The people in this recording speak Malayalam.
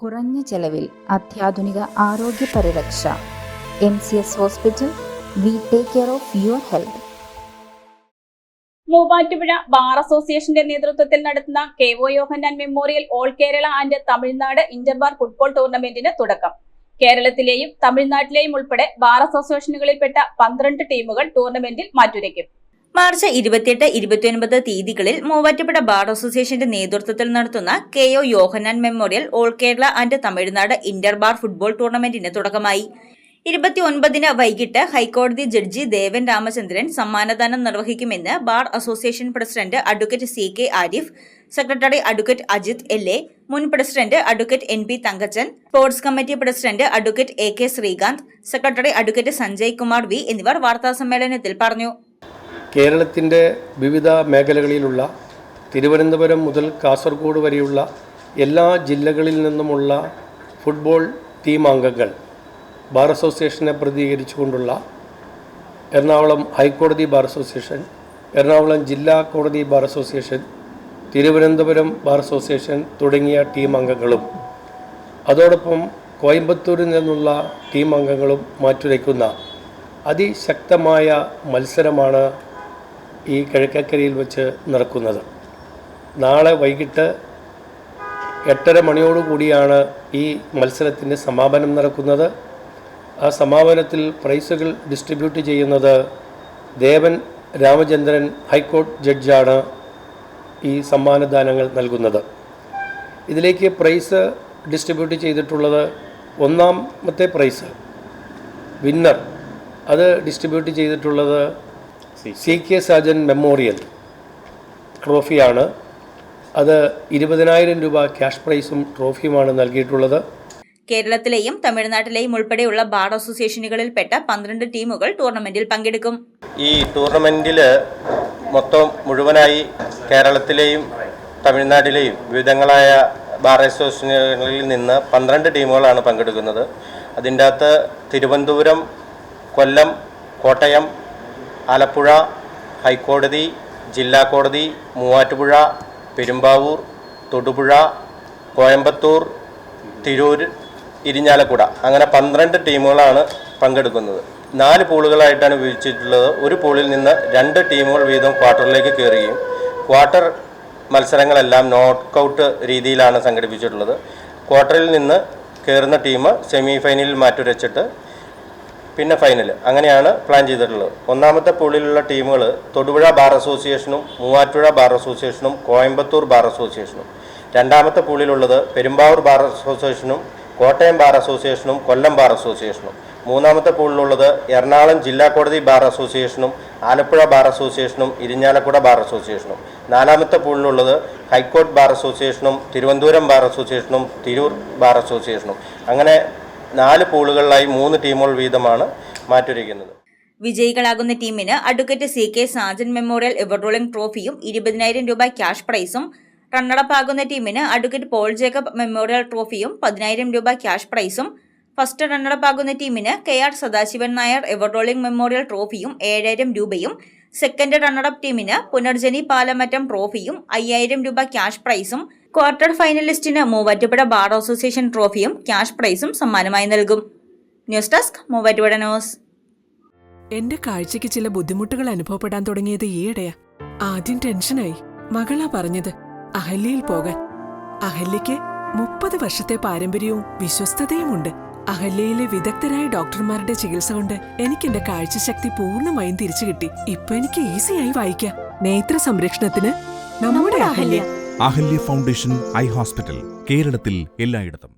കുറഞ്ഞ ചെലവിൽ അത്യാധുനിക ആരോഗ്യ പരിരക്ഷ. MCS hospital. We take care of your health. Muvattupuzha bar അസോസിയേഷന്റെ നേതൃത്വത്തിൽ നടത്തുന്ന KO Yohannan memorial all Kerala and Tamil Nadu interbar football ടൂർണമെന്റിന് തുടക്കം. കേരളത്തിലെയും തമിഴ്നാട്ടിലെയും ഉൾപ്പെടെ ബാർ അസോസിയേഷനുകളിൽപ്പെട്ട 12 ടീമുകൾ ടൂർണമെന്റിൽ മാറ്റുരയ്ക്കും. മാർച്ച് 28, 29 തീയതികളിൽ മൂവാറ്റുപുഴ ബാർ അസോസിയേഷന്റെ നേതൃത്വത്തിൽ നടത്തുന്ന KO Yohannan memorial all Kerala and Tamil Nadu interbar football ടൂർണമെന്റിന് തുടക്കമായി. 29 വൈകിട്ട് ഹൈക്കോടതി ജഡ്ജി ദേവൻ രാമചന്ദ്രൻ സമ്മാനദാനം നിർവഹിക്കുമെന്ന് bar association president advocate CK Arif, secretary advocate Ajith LA, മുൻ president advocate NP Thankachan, sports committee president advocate AK Sreekanth, secretary advocate Sanjay Kumar V എന്നിവർ വാർത്താസമ്മേളനത്തിൽ പറഞ്ഞു. കേരളത്തിൻ്റെ വിവിധ മേഖലകളിലുള്ള തിരുവനന്തപുരം മുതൽ കാസർഗോഡ് വരെയുള്ള എല്ലാ ജില്ലകളിൽ നിന്നുമുള്ള ഫുട്ബോൾ ടീം അംഗങ്ങൾ ബാർ അസോസിയേഷനെ പ്രതിനിധീകരിച്ചുകൊണ്ടുള്ള എറണാകുളം ഹൈക്കോടതി ബാർ അസോസിയേഷൻ, എറണാകുളം ജില്ലാ കോടതി bar association, Thiruvananthapuram bar association തുടങ്ങിയ ടീം അംഗങ്ങളും അതോടൊപ്പം കോയമ്പത്തൂരിൽ നിന്നുള്ള ടീം അംഗങ്ങളും മാറ്റുരയ്ക്കുന്ന അതിശക്തമായ മത്സരമാണ് ഈ കിഴക്കേക്കരയിൽ വെച്ച് നടക്കുന്നത്. നാളെ വൈകിട്ട് 8:30 മണിയോടുകൂടിയാണ് ഈ മത്സരത്തിൻ്റെ സമാപനം നടക്കുന്നത്. ആ സമാപനത്തിൽ പ്രൈസുകൾ ഡിസ്ട്രിബ്യൂട്ട് ചെയ്യുന്നത് ദേവൻ രാമചന്ദ്രൻ ഹൈക്കോടതി ജഡ്ജാണ് ഈ സമ്മാനദാനങ്ങൾ നൽകുന്നത്. ഇതിലേക്ക് പ്രൈസ് ഡിസ്ട്രിബ്യൂട്ട് ചെയ്തിട്ടുള്ളത് ഒന്നാമത്തെ പ്രൈസ് വിന്നർ അത് ഡിസ്ട്രിബ്യൂട്ട് ചെയ്തിട്ടുള്ളത് CK സാജൻ മെമ്മോറിയൽ ട്രോഫിയാണ്. അത് 20,000 രൂപ ക്യാഷ് പ്രൈസും ട്രോഫിയുമാണ് നൽകിയിട്ടുള്ളത്. കേരളത്തിലെയും തമിഴ്നാട്ടിലെയും ഉൾപ്പെടെയുള്ള ബാർ അസോസിയേഷനുകളിൽപ്പെട്ട 12 ടീമുകൾ ടൂർണമെന്റിൽ പങ്കെടുക്കും. ഈ ടൂർണമെന്റിൽ മൊത്തം മുഴുവനായി കേരളത്തിലെയും തമിഴ്നാട്ടിലെയും വിവിധങ്ങളായ ബാർ അസോസിയേഷനുകളിൽ നിന്ന് 12 ടീമുകളാണ് പങ്കെടുക്കുന്നത്. അതിൻ്റെ അകത്ത് തിരുവനന്തപുരം, കൊല്ലം, കോട്ടയം, ആലപ്പുഴ, ഹൈക്കോടതി, ജില്ലാ കോടതി, മൂവാറ്റുപുഴ, പെരുമ്പാവൂർ, തൊടുപുഴ, കോയമ്പത്തൂർ, തിരൂർ, ഇരിഞ്ഞാലക്കുട അങ്ങനെ 12 ടീമുകളാണ് പങ്കെടുക്കുന്നത്. 4 പൂളുകളായിട്ടാണ് വിഭജിച്ചിട്ടുള്ളത്. ഒരു പൂളിൽ നിന്ന് 2 ടീമുകൾ വീതം ക്വാർട്ടറിലേക്ക് കയറുകയും ക്വാർട്ടർ മത്സരങ്ങളെല്ലാം നോക്കൗട്ട് രീതിയിലാണ് സംഘടിപ്പിച്ചിട്ടുള്ളത്. ക്വാർട്ടറിൽ നിന്ന് കയറുന്ന ടീം സെമി ഫൈനലിൽ മാറ്റുരച്ചിട്ട് പിന്നെ ഫൈനൽ അങ്ങനെയാണ് പ്ലാൻ ചെയ്തിട്ടുള്ളത്. ഒന്നാമത്തെ പൂളിലുള്ള ടീമുകൾ തൊടുപുഴ ബാർ അസോസിയേഷനും മൂവാറ്റുപുഴ ബാർ അസോസിയേഷനും കോയമ്പത്തൂർ ബാർ അസോസിയേഷനും. രണ്ടാമത്തെ പൂളിലുള്ളത് പെരുമ്പാവൂർ ബാർ അസോസിയേഷനും കോട്ടയം ബാർ അസോസിയേഷനും കൊല്ലം ബാർ അസോസിയേഷനും. മൂന്നാമത്തെ പൂളിലുള്ളത് എറണാകുളം ജില്ലാ കോടതി ബാർ അസോസിയേഷനും ആലപ്പുഴ ബാർ അസോസിയേഷനും ഇരിഞ്ഞാലക്കുട ബാർ അസോസിയേഷനും. നാലാമത്തെ പൂളിലുള്ളത് ഹൈക്കോടതി ബാർ അസോസിയേഷനും തിരുവനന്തപുരം ബാർ അസോസിയേഷനും തിരൂർ ബാർ അസോസിയേഷനും. അങ്ങനെ 4 പൂളുകളിലായി 3 ടീമുകൾ വീതമാണ് മാറ്റുരയ്ക്കുന്നത്. വിജയികളാകുന്ന ടീമിന് advocate CK Sajan memorial ever rolling ട്രോഫിയും 20,000 രൂപ ക്യാഷ് പ്രൈസും, റണ്ണറപ്പ് ആകുന്ന ടീമിന് അഡ്വക്കേറ്റ് പോൾ ജേക്കബ് മെമ്മോറിയൽ ട്രോഫിയും 10,000 രൂപ ക്യാഷ് പ്രൈസും, ഫസ്റ്റ് റണ്ണറപ്പ് ആകുന്ന ടീമിന് KR Sadasivan Nair ever rolling memorial ട്രോഫിയും 7,000 രൂപയും, സെക്കൻഡ് റണ്ണറപ്പ് ടീമിന് പുനർജനി പാലമറ്റം ട്രോഫിയും 5,000 രൂപ ക്യാഷ് പ്രൈസും, ക്വാർട്ടർ ഫൈനലിസ്റ്റിന് മൂവാറ്റുപുഴ ബാർ അസോസിയേഷൻ ട്രോഫിയും ക്യാഷ് പ്രൈസും സമ്മാനമായി നൽകും. News desk Muvattupuzha news. എന്റെ കാഴ്ചയ്ക്ക് ചില ബുദ്ധിമുട്ടുകൾ അനുഭവപ്പെടാൻ തുടങ്ങിയത് ഈയിടെയാ. ആദ്യം ടെൻഷനായി. മകളാ പറഞ്ഞത് അഹല്യയിൽ പോകാൻ. അഹല്യയ്ക്ക് 30 വർഷത്തെ പാരമ്പര്യവും വിശ്വസ്തതയുമുണ്ട്. അഹല്യയിലെ വിദഗ്ധരായ ഡോക്ടർമാരുടെ ചികിത്സ കൊണ്ട് എനിക്ക് എന്റെ കാഴ്ചശക്തി പൂർണ്ണമായും തിരിച്ചു കിട്ടി. ഇപ്പൊ എനിക്ക് ഈസിയായി വായിക്കാം. നേത്ര സംരക്ഷണത്തിന് നമ്മുടെ Ahalya. Ahalya foundation eye hospital, കേരളത്തിൽ എല്ലായിടത്തും.